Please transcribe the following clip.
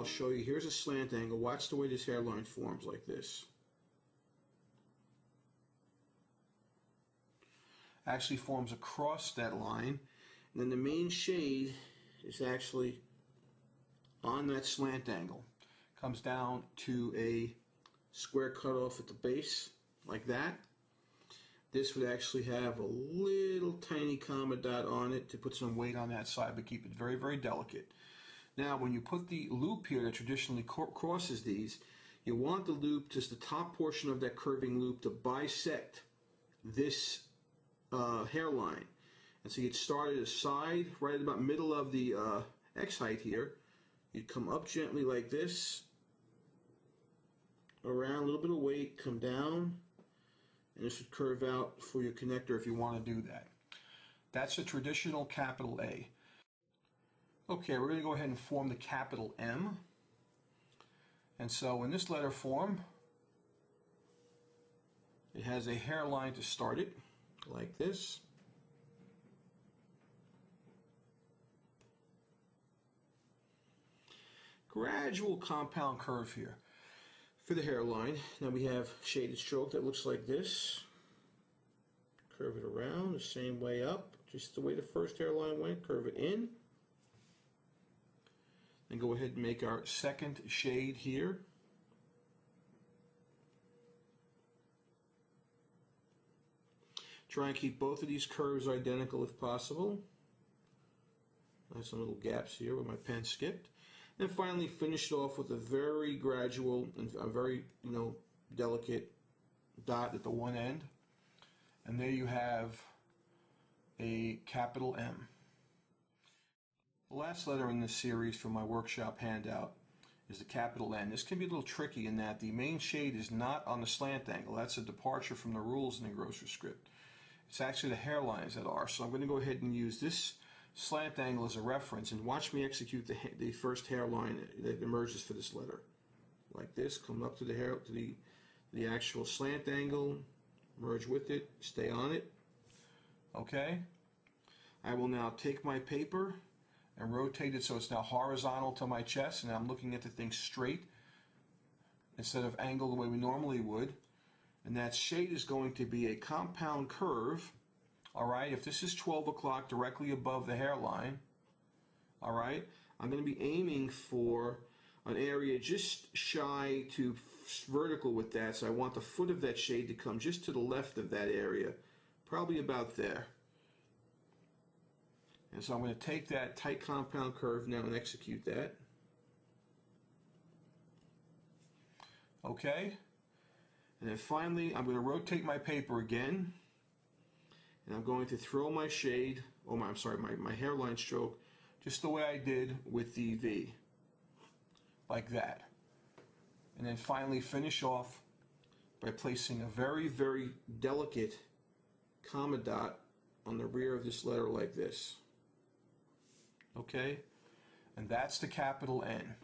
I'll show you. Here's a slant angle. Watch the way this hairline forms like this. Actually forms across that line, and then the main shade is actually on that slant angle. Comes down to a square cutoff at the base, like that. This would actually have a little tiny comma dot on it to put some weight on that side, but keep it very, very delicate. Now, when you put the loop here that traditionally crosses these, you want the loop, just the top portion of that curving loop, to bisect this hairline. And so you'd start at the side, right about middle of the X height here. You'd come up gently like this, around, a little bit of weight, come down, and this would curve out for your connector if you want to do that. That's a traditional capital A. Okay, we're going to go ahead and form the capital M. And so in this letter form, it has a hairline to start it, like this. Gradual compound curve here for the hairline. Now we have shaded stroke that looks like this. Curve it around the same way up, just the way the first hairline went. Curve it in. And go ahead and make our second shade here. Try and keep both of these curves identical if possible. I have some little gaps here where my pen skipped. And finally finish it off with a very gradual and a very, delicate dot at the one end. And there you have a capital M. The last letter in this series from my workshop handout is the capital N. This can be a little tricky in that the main shade is not on the slant angle. That's a departure from the rules in the Grosser script. It's actually the hairlines that are. So I'm going to go ahead and use this slant angle as a reference, and watch me execute the first hairline that emerges for this letter. Like this, come up to the hair, to the actual slant angle, merge with it, stay on it. Okay. I will now take my paper and rotate it so it's now horizontal to my chest, and I'm looking at the thing straight instead of angled the way we normally would. And that shade is going to be a compound curve. Alright, if this is 12 o'clock directly above the hairline, alright, I'm going to be aiming for an area just shy to vertical with that, so I want the foot of that shade to come just to the left of that area, probably about there. And so I'm going to take that tight compound curve now and execute that. Okay, and then finally I'm going to rotate my paper again. And I'm going to throw my shade, my hairline stroke, just the way I did with the V, like that. And then finally finish off by placing a very, very delicate comma dot on the rear of this letter like this. Okay? And that's the capital N.